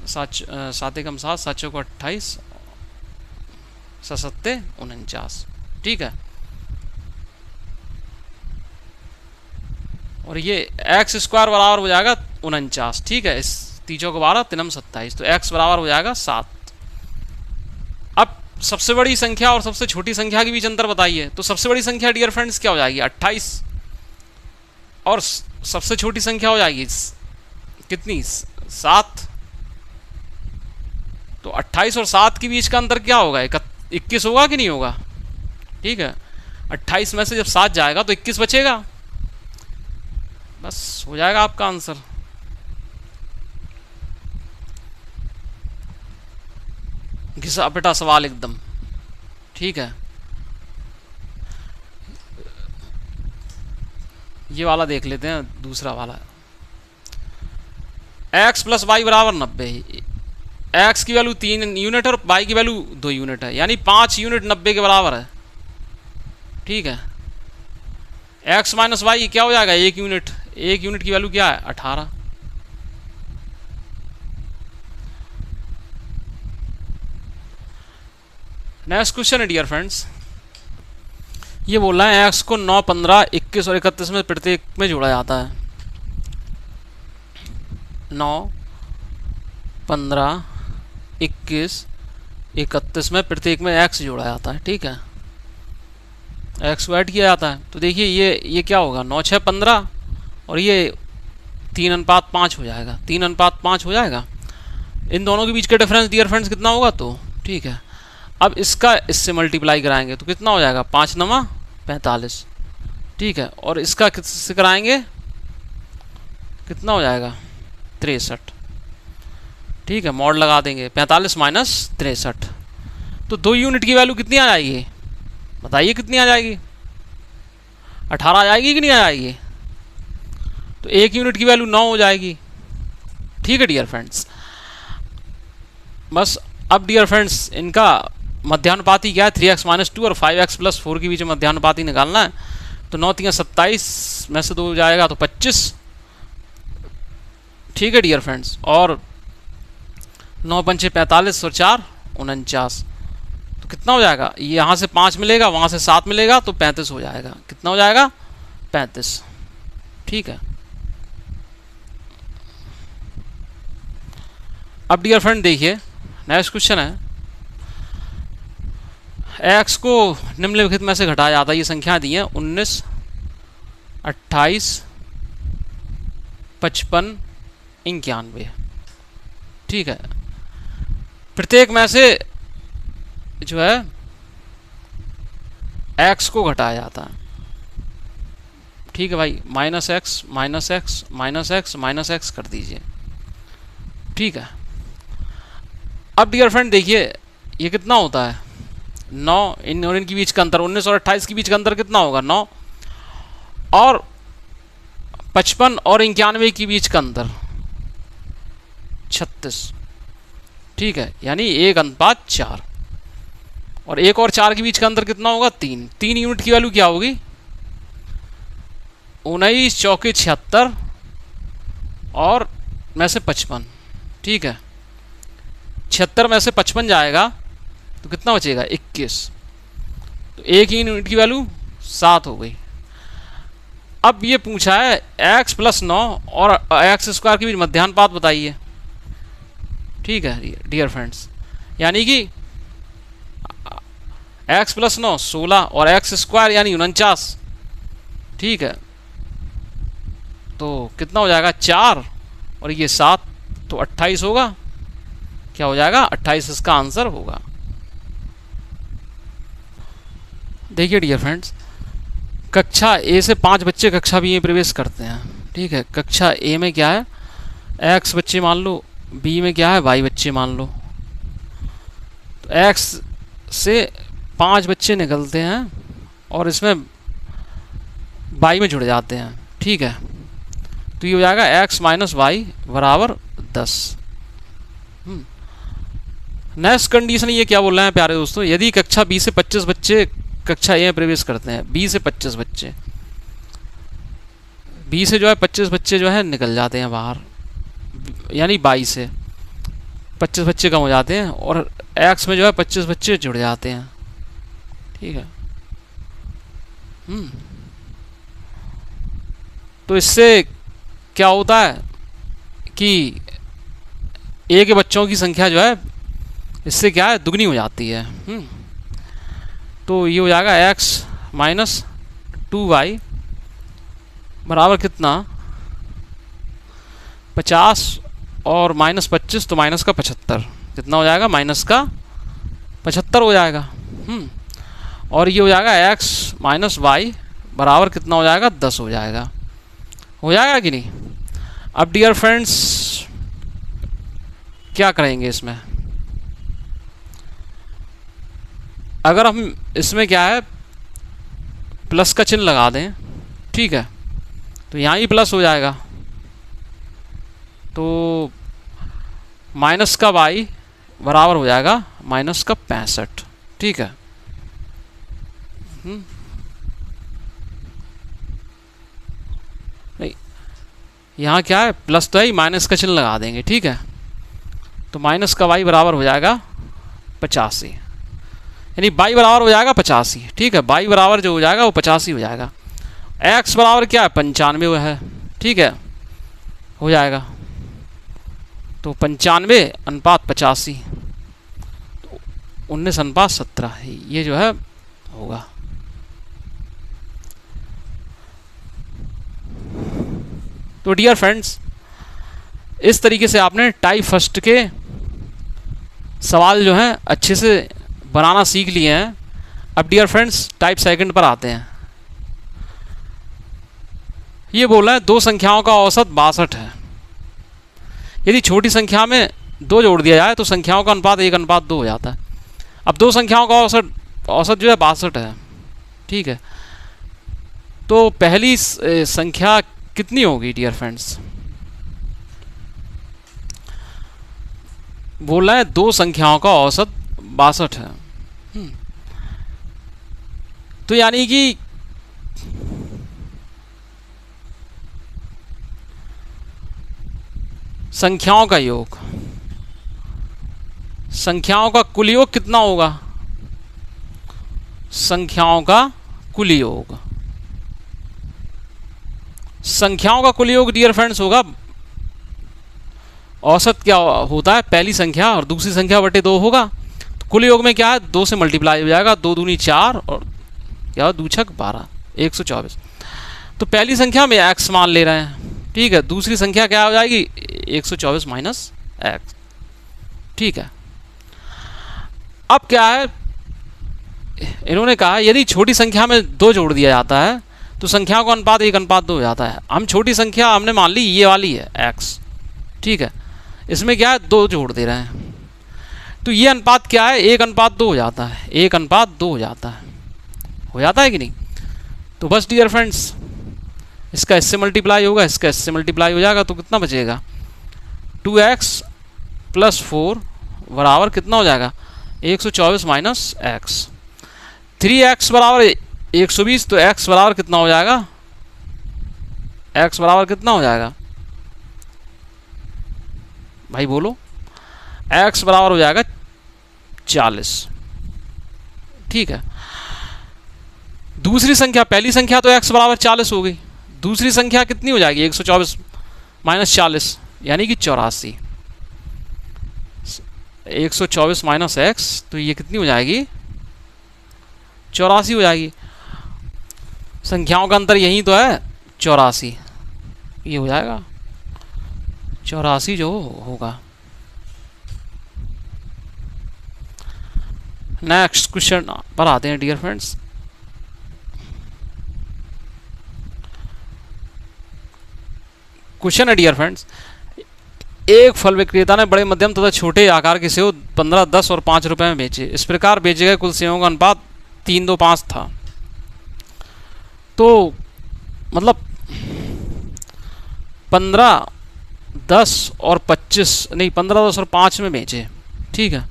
A: 7 एकम 7, 7 चौको 28, 7 सत्ते 49। ठीक है, और ये x² बराबर हो जाएगा 49। ठीक है, इस 3 चौको 12, 3 27, तो x बराबर हो जाएगा 7। अब सबसे बड़ी संख्या और सबसे छोटी संख्या के बीच अंतर बताइए। तो सबसे बड़ी संख्या डियर फ्रेंड्स क्या हो जाएगी 28 और सबसे छोटी संख्या हो जाएगी कितनी 7। तो 28 और 7 के बीच का अंतर क्या होगा 21 होगा कि नहीं होगा। ठीक है, 28 में से जब 7 जाएगा तो 21 बचेगा, बस हो जाएगा आपका आंसर। घिसा पिटा सवाल एकदम। ठीक है, ये वाला देख लेते हैं, दूसरा वाला। x प्लस वाई बराबर 90। x की वैल्यू 3 यूनिट और y की वैल्यू 2 यूनिट है, यानी 5 यूनिट 90 के बराबर है। ठीक है, x माइनस वाई क्या हो जाएगा, 1 यूनिट। 1 यूनिट की वैल्यू क्या है, 18। नेक्स्ट क्वेश्चन है डियर फ्रेंड्स, ये बोल रहा है x को 9, 15, 21 और 31 में प्रत्येक में जोड़ा जाता है। 9, 15, 21, 31 में प्रत्येक में x जोड़ा जाता है। ठीक है, x को ऐड किया जाता है। तो देखिए ये क्या होगा, 9, 6, 15 और ये 3:5 हो जाएगा। 3:5 हो जाएगा। इन दोनों के बीच का डिफरेंस डियर फ्रेंड्स कितना होगा, तो ठीक है, अब इसका इससे मल्टीप्लाई कराएंगे तो कितना हो जाएगा, 5 9 45। ठीक है, और इसका किससे कराएंगे, कितना हो जाएगा, 63। ठीक है, मॉड लगा देंगे, 45 माइनस 63। तो 2 यूनिट की वैल्यू कितनी आ जाएगी, बताइए कितनी आ जाएगी, 18 आ जाएगी कि नहीं आ जाएगी। तो 1 यूनिट की वैल्यू 9 हो जाएगी। ठीक है डियर फ्रेंड्स, बस अब डियर फ्रेंड्स इनका मध्यानुपाती क्या है, 3x माइनस 2 और 5x प्लस 4 के बीच में मध्यानुपाती निकालना है। तो 9 3 27 में से 2 जाएगा तो 25। ठीक है डियर फ्रेंड्स, और 9 पंचे 45 और 4 49। तो कितना हो जाएगा, यहाँ से 5 मिलेगा, वहाँ से 7 मिलेगा, तो 35 हो जाएगा। कितना हो जाएगा, 35। ठीक है, अब डियर फ्रेंड देखिए नेक्स्ट क्वेश्चन है, x को निम्नलिखित में से घटाया जाता है। ये संख्या दी है 19, 28, 55, 91। ठीक है, प्रत्येक में से जो है x को घटाया जाता है। ठीक है भाई, minus x minus x minus x minus x कर दीजिए। ठीक है, अब डियर फ्रेंड देखिए ये कितना होता है, 9 इन और इनके बीच का अंतर, 19 और 28 के बीच का अंतर कितना होगा, 9, और 55 और 91 के बीच का अंतर 36। ठीक है, यानी 1:4। और 1 और 4 के बीच का अंतर कितना होगा, 3। 3 यूनिट की वैल्यू क्या होगी, 19 चौके 76 और में से 55। ठीक है, 76 में से 55 जाएगा तो कितना बचेगा, 21। तो 1 यूनिट की वैल्यू 7 हो गई। अब ये पूछा है x प्लस 9 और x स्क्वायर के बीच मध्यानुपात बताइए। ठीक है डियर फ्रेंड्स, यानी कि x प्लस 9 16 और x स्क्वायर यानी 49। ठीक है, तो कितना हो जाएगा, 4 और ये 7, तो 28 होगा। क्या हो जाएगा, 28 इसका आंसर होगा। देखिए डियर फ्रेंड्स, कक्षा ए से 5 बच्चे कक्षा बी में प्रवेश करते हैं। ठीक है, कक्षा ए में क्या है, x बच्चे मान लो, बी में क्या है, y बच्चे मान लो। तो x से 5 बच्चे निकलते हैं और इसमें y में जुड़ जाते हैं। ठीक है, तो ये हो जाएगा x माइनस वाई बराबर 10। नेक्स्ट कंडीशन ये क्या बोल रहे हैं प्यारे दोस्तों, यदि कक्षा बी से 25 बच्चे कक्षा ए में प्रवेश करते हैं, बी से 25 बच्चे, बी से जो है 25 बच्चे जो है निकल जाते हैं बाहर, यानी 22 से 25 बच्चे कम हो जाते हैं और एक्स में जो है 25 बच्चे जुड़ जाते हैं। ठीक है, तो इससे क्या होता है कि ए के बच्चों की संख्या जो है इससे क्या है, दुगनी हो जाती है। तो ये हो जाएगा x माइनस 2y बराबर कितना, 50 और माइनस 25, तो माइनस का 75। कितना हो जाएगा, माइनस का 75 हो जाएगा। और ये हो जाएगा x माइनस वाई बराबर कितना हो जाएगा, 10 हो जाएगा। हो जाएगा कि नहीं। अब डियर फ्रेंड्स क्या करेंगे इसमें, अगर हम इसमें क्या है प्लस का चिन्ह लगा दें, ठीक है, तो यहाँ ही प्लस हो जाएगा, तो माइनस का y बराबर हो जाएगा माइनस का 65, ठीक है। नहीं, यहाँ क्या है प्लस तो है ही, माइनस का चिन्ह लगा देंगे, ठीक है, तो माइनस का y बराबर हो जाएगा 85, यानी y बराबर हो जाएगा 85, ठीक है, y बराबर जो हो जाएगा वो 85 हो जाएगा। x बराबर क्या है 95 है, ठीक है, हो जाएगा, तो 95/85, 19/17 ये जो है होगा। तो डियर फ्रेंड्स, इस तरीके से आपने टाइप फर्स्ट के सवाल जो हैं अच्छे से बनाना सीख लिए हैं। अब डियर फ्रेंड्स टाइप सेकंड पर आते हैं। ये बोला है दो संख्याओं का औसत 62 है। यदि छोटी संख्या में 2 जोड़ दिया जाए तो संख्याओं का अनुपात 1:2 हो जाता है। अब दो संख्याओं का औसत जो है 62 है, ठीक है, तो पहली संख्या कितनी होगी डियर फ्रेंड्स? बोल रहा है दो संख्याओं का औसत 62 है, तो यानी कि संख्याओं का योग, संख्याओं का कुल योग कितना होगा? संख्याओं का कुल योग, संख्याओं का कुल योग डियर फ्रेंड्स होगा, औसत क्या होता है पहली संख्या और दूसरी संख्या बटे 2 होगा, तो कुल योग में क्या है 2 से मल्टीप्लाई हो जाएगा, 2 दूनी 4 और क्या 2 छक 12, 124। तो पहली संख्या में x मान ले रहे हैं, ठीक है, दूसरी संख्या क्या हो जाएगी 124 माइनस x, ठीक है। अब क्या है इन्होंने कहा यदि छोटी संख्या में 2 जोड़ दिया जाता है तो संख्याओं का अनुपात 1:2 हो जाता है। हम छोटी संख्या हमने मान ली ये वाली है x, ठीक है, इसमें क्या है 2 जोड़ दे रहे हैं, तो ये अनुपात क्या है 1:2 हो जाता है, 1:2 हो जाता है कि नहीं? तो बस डियर फ्रेंड्स इसका इससे मल्टीप्लाई होगा, इसका इससे मल्टीप्लाई हो जाएगा, तो कितना बचेगा 2x + 4 बराबर कितना हो जाएगा 124 माइनस x। 3x बराबर 120, तो x बराबर कितना हो जाएगा, x बराबर कितना हो जाएगा भाई बोलो, x बराबर हो जाएगा 40, ठीक है। दूसरी संख्या, पहली संख्या तो x बराबर 40 हो गई, दूसरी संख्या कितनी हो जाएगी 124 माइनस 40 यानी कि 84, 124 माइनस x, तो ये कितनी हो जाएगी 84 हो जाएगी। संख्याओं का अंतर यही तो है 84, ये हो जाएगा 84 जो होगा। नेक्स्ट क्वेश्चन पर आते हैं डियर फ्रेंड्स। क्वेश्चन है डियर फ्रेंड्स, एक फल विक्रेता ने बड़े मध्यम तथा छोटे आकार के सेब 15, 10 और 5 रुपए में बेचे। इस प्रकार बेचे गए कुल सेबों का अनुपात 3:5 था। तो मतलब 15, 10 और 25 नहीं 15, 10 और 5 में बेचे, ठीक है,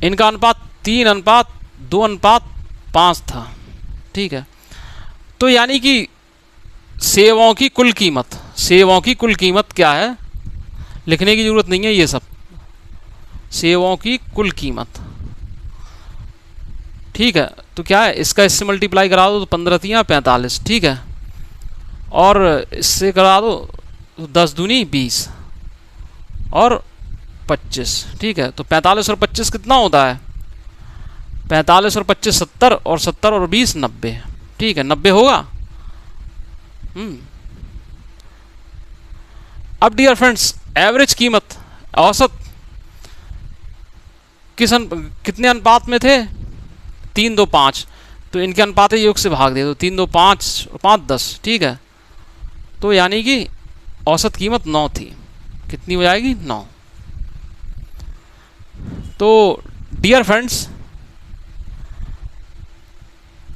A: इनका अनुपात 3:2:5 था, ठीक है। तो यानी कि सेबों की कुल कीमत, सेबों की कुल कीमत क्या है लिखने की जरूरत नहीं है, ये सब सेबों की कुल कीमत, ठीक है। तो क्या है इसका इससे मल्टीप्लाई करा दो तो 15 × 45, ठीक है, और इससे करा दो तो 10 दूनी 20 और 25, ठीक है। तो 45 और 25 कितना होता है 45 और 25 70 और 70 और 20 90, ठीक है, 90 होगा। अब डियर फ्रेंड्स एवरेज कीमत, औसत कितने अनुपात में थे 3:5, तो इनके अनुपात योग से भाग दे दो 3:5 और 5 10, ठीक है, तो यानी कि औसत कीमत 9 थी, कितनी हो जाएगी 9। तो डियर फ्रेंड्स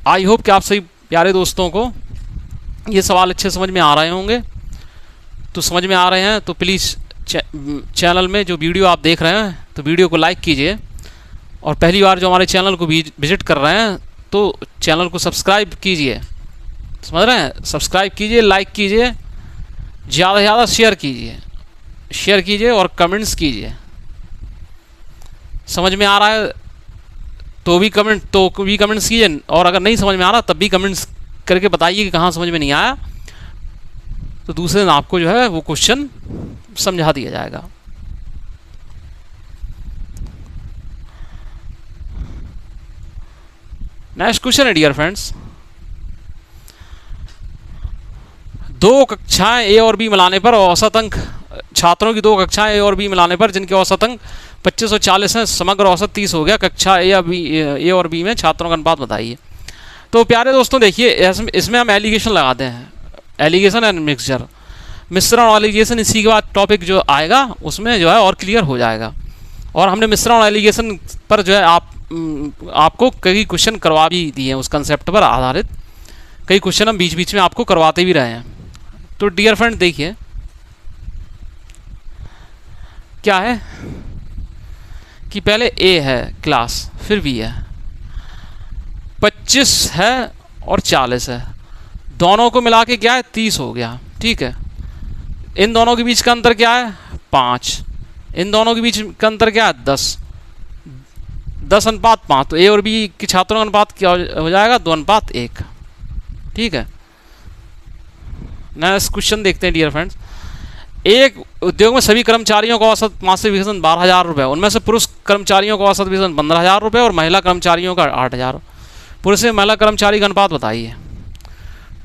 A: आई होप कि आप सभी प्यारे दोस्तों को ये सवाल अच्छे समझ में आ रहे होंगे। तो समझ में आ रहे हैं तो प्लीज़ चैनल में जो वीडियो आप देख रहे हैं तो वीडियो को लाइक कीजिए, और पहली बार जो हमारे चैनल को विजिट कर रहे हैं तो चैनल को सब्सक्राइब कीजिए। समझ रहे हैं? सब्सक्राइब कीजिए, लाइक कीजिए, ज़्यादा से ज़्यादा शेयर कीजिए और कमेंट्स कीजिए। समझ में आ रहा है तो भी कमेंट्स कीजिए, और अगर नहीं समझ में आ रहा तब भी कमेंट्स करके बताइए कि कहाँ समझ में नहीं आया, तो दूसरे दिन आपको जो है वो क्वेश्चन समझा दिया जाएगा। नेक्स्ट क्वेश्चन है डियर फ्रेंड्स, दो कक्षाएं ए और बी मिलाने पर औसत अंक, छात्रों की दो कक्षाएं ए और बी मिलाने पर जिनके औसत अंक 2540 हैं, समग्र औसत 30 हो गया। कक्षा ए और बी में छात्रों का अनुपात बताइए। तो प्यारे दोस्तों देखिए, इसमें हम एलिगेशन लगाते हैं, एलिगेशन एंड मिश्रण और एलिगेशन। इसी के बाद टॉपिक जो आएगा उसमें जो है और क्लियर हो जाएगा। और हमने मिश्रण और एलिगेशन पर जो है आपको कई क्वेश्चन करवा भी दिए हैं, उस कंसेप्ट पर आधारित कई क्वेश्चन हम बीच बीच में आपको करवाते भी रहे हैं। तो डियर फ्रेंड देखिए क्या है कि पहले ए है क्लास, फिर बी है, 25 है और 40 है, दोनों को मिला के क्या है 30 हो गया। ठीक है, इन दोनों के बीच का अंतर क्या है 5, इन दोनों के बीच का अंतर क्या है 10 अनुपात 5। तो ए और बी के छात्रों का अनुपात क्या हो जाएगा 2 अनुपात 1। ठीक है, नेक्स्ट क्वेश्चन देखते हैं डियर फ्रेंड्स। एक उद्योग में सभी कर्मचारियों का औसत मासिक वेतन 12,000 रुपये, उनमें से पुरुष कर्मचारियों का औसत वेतन 15,000 रुपये और महिला कर्मचारियों का 8,000। पुरुष से महिला कर्मचारी का अनुपात बताइए।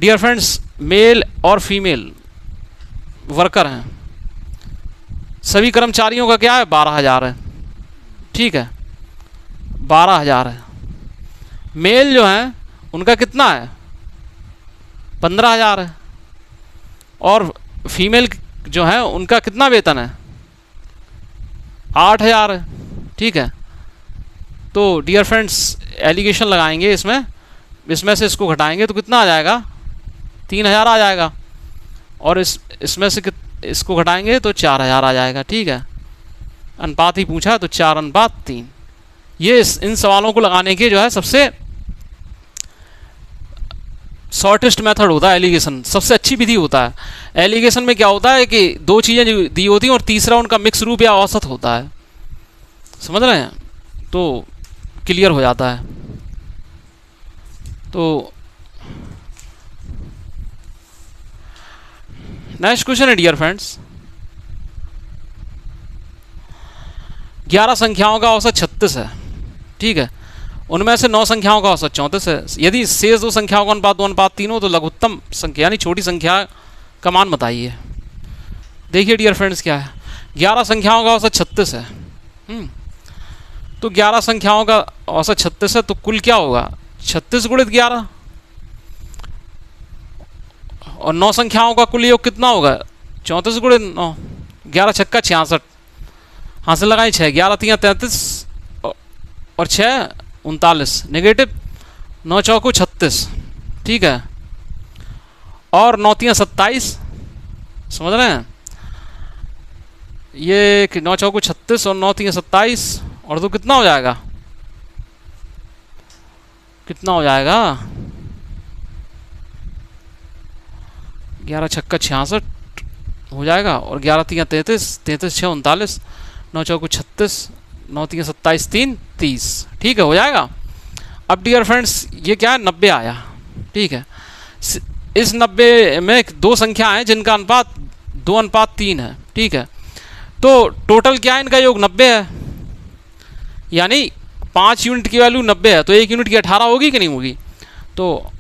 A: डियर फ्रेंड्स, मेल और फीमेल वर्कर हैं, सभी कर्मचारियों का क्या है 12,000 है। ठीक है, 12,000 है। मेल जो है उनका कितना है 15,000 है, और फीमेल जो है उनका कितना वेतन है 8,000 है। ठीक है, तो डियर फ्रेंड्स एलिगेशन लगाएंगे इसमें से इसको घटाएंगे तो कितना आ जाएगा 3,000 आ जाएगा, और इसमें से इसको घटाएंगे तो 4,000 आ जाएगा। ठीक है, अनुपात ही पूछा तो 4 अनुपात 3। ये इन सवालों को लगाने के जो है सबसे शॉर्टेस्ट मेथड होता है एलिगेशन, सबसे अच्छी विधि होता है। एलिगेशन में क्या होता है कि दो चीज़ें जो दी होती हैं और तीसरा उनका मिक्स रूप या औसत होता है। समझ रहे हैं? तो क्लियर हो जाता है। तो नेक्स्ट क्वेश्चन है डियर फ्रेंड्स, 11 संख्याओं का औसत 36 है। ठीक है, उनमें से 9 संख्याओं का औसत 34 है। यदि शेष 2 संख्याओं का अनुपात 2 अनुपात 3 हो तो लघुत्तम संख्या यानी छोटी संख्या का मान बताइए। देखिए डियर फ्रेंड्स क्या है, 11 संख्याओं का औसत 36 है। तो 11 संख्याओं का औसत 36 है, तो कुल क्या होगा 36 गुणित 11, और 9 संख्याओं का कुल योग कितना होगा 34 गुणित 9, 11 छक्का 66, हाथ से लगाए 6, 11 3 33 और 6 39, नेगेटिव 9 चौको 36। ठीक है, और 9 3 27, समझ रहे हैं? ये 9 चौको 36 और 9 3 27 और तो कितना हो जाएगा, कितना हो जाएगा 11 छक्का 66 हो जाएगा, और 11 3 33, 33 6 39, 9 चौको 36, 9 3 27 3 30। ठीक है, हो जाएगा। अब डियर फ्रेंड्स ये क्या है 90 आया। ठीक है, इस 90 में 2 संख्या हैं जिनका अनुपात 2 अनुपात 3 है। ठीक है, तो टोटल क्या है इनका योग 90 है, यानी 5 यूनिट की वैल्यू 90 है, तो 1 यूनिट की 18 होगी कि नहीं होगी। तो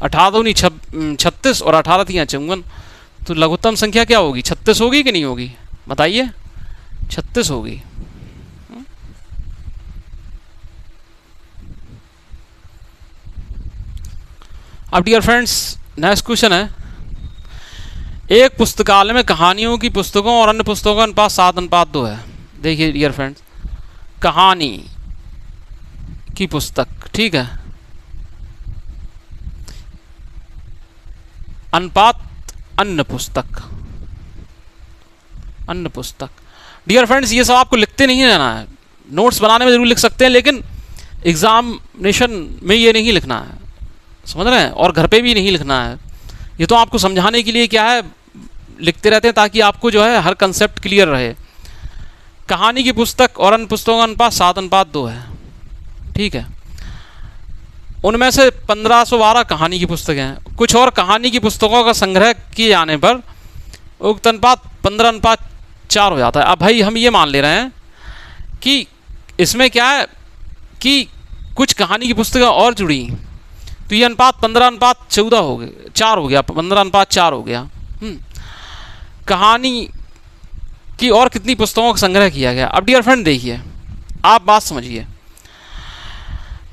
A: 18 दूनी 36 और 18 3 54, तो लघुत्तम संख्या क्या होगी 36 होगी कि नहीं होगी, बताइए। 36 होगी। अब डियर फ्रेंड्स नेक्स्ट क्वेश्चन है, एक पुस्तकालय में कहानियों की पुस्तकों और अन्य पुस्तकों का अनुपात 7 अनुपात 2 है। देखिए डियर फ्रेंड्स, कहानी की पुस्तक, ठीक है, अनुपात अन्य पुस्तक। अन्य पुस्तक डियर फ्रेंड्स, ये सब आपको लिखते नहीं रहना है, नोट्स बनाने में जरूर लिख सकते हैं, लेकिन एग्जामिनेशन में ये नहीं लिखना है, समझ रहे हैं, और घर पे भी नहीं लिखना है। ये तो आपको समझाने के लिए क्या है, लिखते रहते हैं ताकि आपको जो है हर कंसेप्ट क्लियर रहे। कहानी की पुस्तक और अन्य पुस्तकों का अनुपात 7:2 है, ठीक है। उनमें से 1512 कहानी की पुस्तकें हैं। कुछ और कहानी की पुस्तकों का संग्रह किए जाने पर उक्त अनुपात 15:4 हो जाता है। अब भाई हम ये मान ले रहे हैं कि इसमें क्या है कि कुछ कहानी की पुस्तकें और जुड़ी, तो ये अनुपात 15:14 हो गया, 4 हो गया, 15:4 हो गया। कहानी की और कितनी पुस्तकों का संग्रह किया गया। अब डियर फ्रेंड देखिए, आप बात समझिए,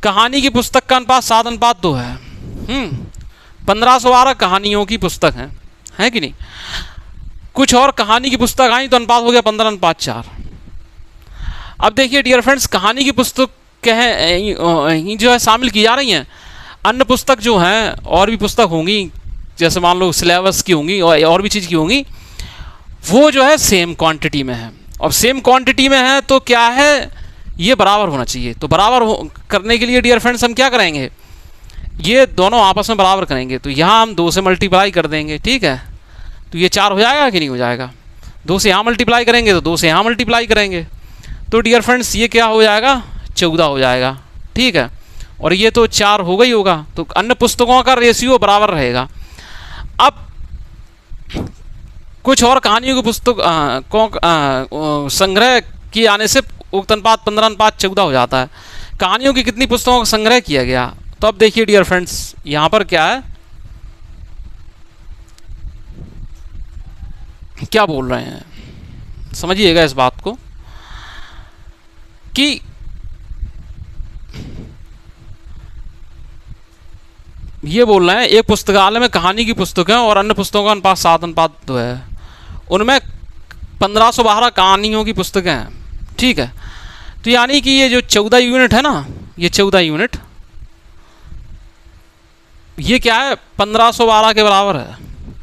A: कहानी की पुस्तक का अनुपात 7:2 है। 1512 कहानियों की पुस्तक है कि नहीं। कुछ और कहानी की पुस्तक आई तो अनुपात हो गया 15:4। अब देखिए डियर फ्रेंड्स, कहानी की पुस्तक जो है शामिल की जा रही हैं। अन्य पुस्तक जो हैं, और भी पुस्तक होंगी, जैसे मान लो सिलेबस की होंगी और भी चीज़ की होंगी, वो जो है सेम क्वांटिटी में है। और सेम क्वांटिटी में है तो क्या है, ये बराबर होना चाहिए। तो बराबर करने के लिए डियर फ्रेंड्स हम क्या करेंगे, ये दोनों आपस में बराबर करेंगे। तो यहाँ हम 2 से मल्टीप्लाई कर देंगे, ठीक है। तो ये 4 हो जाएगा कि नहीं हो जाएगा। 2 से यहाँ मल्टीप्लाई करेंगे तो 2 से यहाँ मल्टीप्लाई करेंगे, तो डियर फ्रेंड्स ये क्या हो जाएगा, 14 हो जाएगा, ठीक है। और ये तो 4 होगा ही होगा, तो अन्य पुस्तकों का रेशियो बराबर रहेगा। अब कुछ और कहानियों की पुस्तक संग्रह किए आने से उक्त अनुपात 15:14 हो जाता है। कहानियों की कितनी पुस्तकों का संग्रह किया गया। तो अब देखिए डियर फ्रेंड्स, यहाँ पर क्या है, क्या बोल रहे हैं, समझिएगा इस बात को कि ये बोल रहे हैं एक पुस्तकालय में कहानी की पुस्तकें और अन्य पुस्तकों का अनुपात 7:2 है। उनमें 1512 कहानियों की पुस्तकें हैं, ठीक है। तो यानी कि ये जो 14 यूनिट है ना, ये 14 यूनिट, ये क्या है, 1512 के बराबर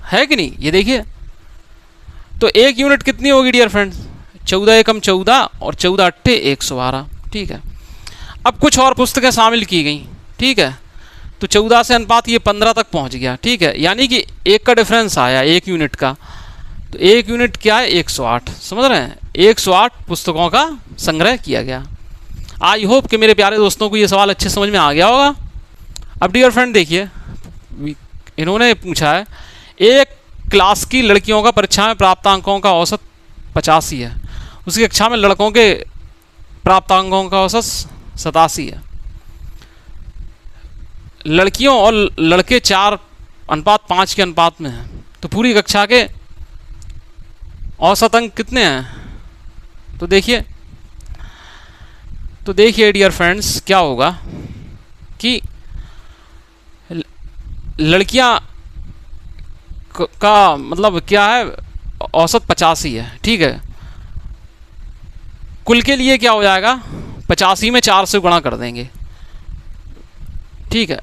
A: है कि नहीं। ये देखिए, तो एक यूनिट कितनी होगी डियर फ्रेंड्स, 14 एकम 14 और 14 अट्ठे 112, ठीक है। अब कुछ और पुस्तकें शामिल की गई, ठीक है। तो 14 से अनुपात ये 15 तक पहुंच गया, ठीक है। यानी कि एक का डिफरेंस आया, एक यूनिट का। तो एक यूनिट क्या है, 108, समझ रहे हैं। 108 पुस्तकों का संग्रह किया गया। आई होप कि मेरे प्यारे दोस्तों को ये सवाल अच्छे समझ में आ गया होगा। अब डियर फ्रेंड देखिए, इन्होंने पूछा है एक क्लास की लड़कियों का परीक्षा में प्राप्तांकों का औसत 85 है, उसकी कक्षा में लड़कों के प्राप्तांकों का औसत 87 है। लड़कियों और लड़के 4:5 के अनुपात में हैं, तो पूरी कक्षा के औसत अंक कितने हैं। तो देखिए डियर फ्रेंड्स, क्या होगा कि लड़कियां का मतलब क्या है, औसत 85 है, ठीक है। कुल के लिए क्या हो जाएगा, 85 में 4 से गुणा कर देंगे, ठीक है।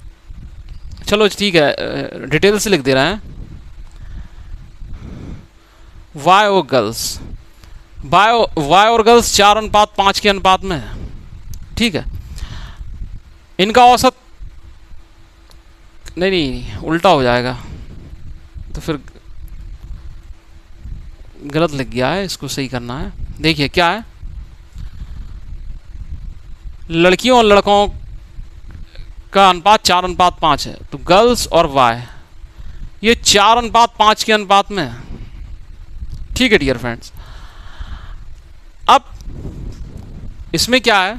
A: चलो ठीक है, डिटेल से लिख दे रहे हैं। वाई और गर्ल्स, वाई और गर्ल्स 4:5 के अनुपात में है, ठीक है। इनका औसत नहीं उल्टा हो जाएगा, तो फिर गलत लिख गया है, इसको सही करना है। देखिए क्या है, लड़कियों और लड़कों का अनुपात 4:5 है, तो गर्ल्स और वाई ये 4:5 के अनुपात में है, ठीक है डियर फ्रेंड्स। अब इसमें क्या है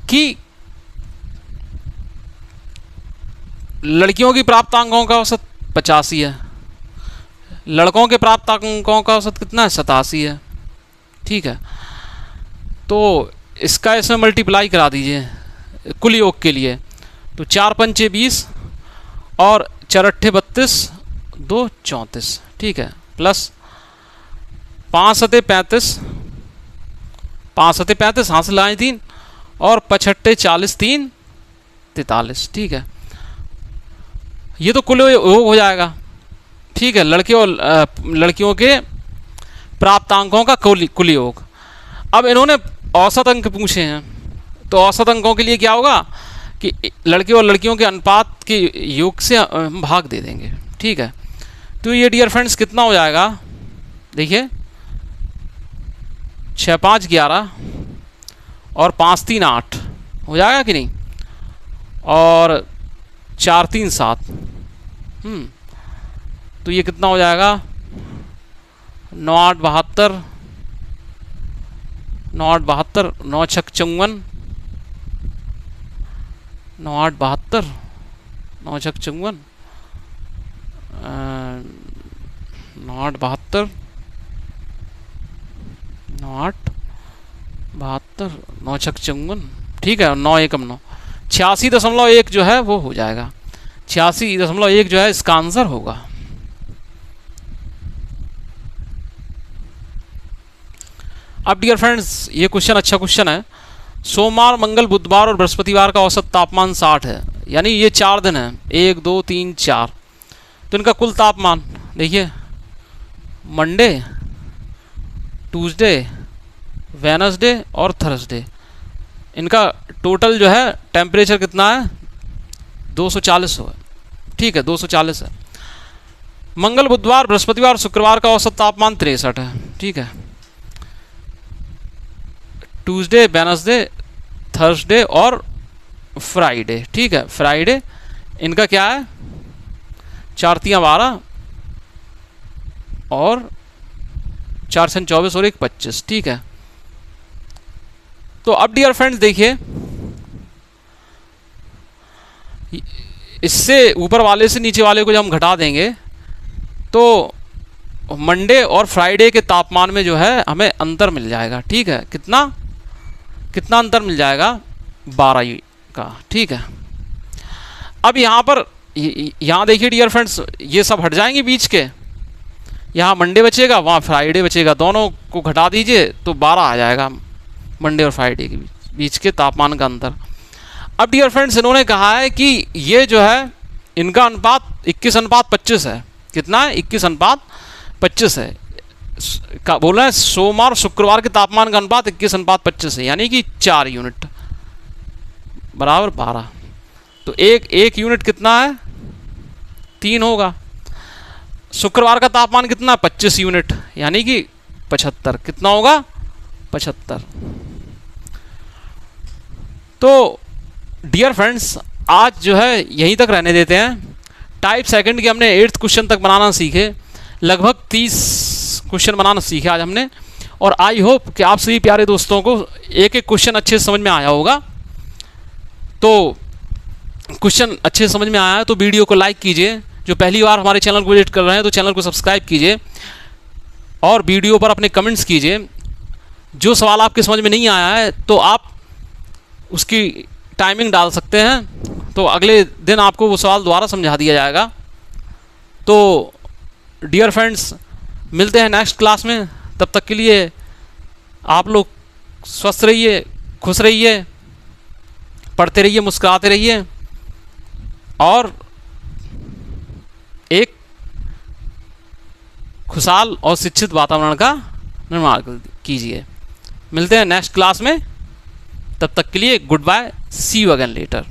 A: कि लड़कियों की प्राप्तांकों का औसत 85 है, लड़कों के प्राप्तांकों का औसत कितना है, 87 है, ठीक है। तो इसका इसमें मल्टीप्लाई करा दीजिए कुल योग के लिए। तो 4×5 = 20 और 4×8 = 32, 2 34, ठीक है, प्लस 5×7 = 35, 5×7 = 35, हाथ से लाए 3 और 5×8 = 40, 3 43, ठीक है। ये तो कुल योग हो जाएगा, ठीक है, लड़कियों के प्राप्तांकों का कुल योग। अब इन्होंने औसत अंक पूछे हैं, तो औसत अंकों के लिए क्या होगा कि लड़के और लड़कियों के अनुपात के योग से हम भाग दे देंगे, ठीक है। तो ये डियर फ्रेंड्स कितना हो जाएगा, देखिए 6 5 11 और 5 3 8 हो जाएगा कि नहीं, और 4 3 7, तो ये कितना हो जाएगा 9 8 72, 9 8 72, 9 6 54, 9 8 72, 9 6 54, 9 8 72, 9 8 72, 9 6 54, ठीक है, 9 1 9, 86.1 जो है वो हो जाएगा, 86.1 जो है इसका आंसर होगा। अब डियर फ्रेंड्स ये क्वेश्चन अच्छा क्वेश्चन है। सोमवार, मंगल, बुधवार और बृहस्पतिवार का औसत तापमान 60 है, यानी ये 4 दिन है, 1 2 3 4, तो इनका कुल तापमान देखिए, मंडे, ट्यूसडे, वेनसडे और थर्सडे, इनका टोटल जो है टेम्परेचर कितना है 240 है, ठीक है, 240 है। मंगल, बुधवार, बृहस्पतिवार, शुक्रवार का औसत तापमान 63 है, ठीक है। ट्यूसडे, वेनसडे, थर्सडे और फ्राइडे, ठीक है, फ्राइडे इनका क्या है 4 3 12 और 4 6 24 और 1 25, ठीक है। तो अब डियर फ्रेंड्स देखिए, इससे ऊपर वाले से नीचे वाले को जब हम घटा देंगे तो मंडे और फ्राइडे के तापमान में जो है हमें अंतर मिल जाएगा, ठीक है, कितना अंतर मिल जाएगा 12 का, ठीक है। अब यहाँ पर यहाँ देखिए डियर फ्रेंड्स, ये सब हट जाएंगे बीच के, यहाँ मंडे बचेगा, वहाँ फ्राइडे बचेगा, दोनों को घटा दीजिए तो 12 आ जाएगा मंडे और फ्राइडे के बीच के तापमान का अंतर। अब डियर फ्रेंड्स इन्होंने कहा है कि ये जो है इनका अनुपात 21:25 है, कितना है 21:25 है, बोल रहे हैं सोमवार शुक्रवार के तापमान का अनुपात 21:25 है, यानी कि 4 यूनिट बराबर 12, तो एक यूनिट कितना है 3 होगा। शुक्रवार का तापमान कितना 25 यूनिट, यानी कि 75, कितना होगा 75। तो डियर फ्रेंड्स आज जो है यहीं तक रहने देते हैं। टाइप सेकंड के हमने 8th क्वेश्चन तक बनाना सीखे, लगभग 30 क्वेश्चन बनाना सीखे आज हमने, और आई होप कि आप सभी प्यारे दोस्तों को एक एक क्वेश्चन अच्छे से समझ में आया होगा। तो क्वेश्चन अच्छे से समझ में आया है तो वीडियो को लाइक कीजिए, जो पहली बार हमारे चैनल को विजिट कर रहे हैं तो चैनल को सब्सक्राइब कीजिए, और वीडियो पर अपने कमेंट्स कीजिए। जो सवाल आपके समझ में नहीं आया है तो आप उसकी टाइमिंग डाल सकते हैं, तो अगले दिन आपको वो सवाल दोबारा समझा दिया जाएगा। तो डियर फ्रेंड्स मिलते हैं नेक्स्ट क्लास में, तब तक के लिए आप लोग स्वस्थ रहिए, खुश रहिए, पढ़ते रहिए, मुस्कुराते रहिए, और एक खुशहाल और शिक्षित वातावरण का निर्माण कीजिए। मिलते हैं नेक्स्ट क्लास में, तब तक के लिए goodbye, see you again letter.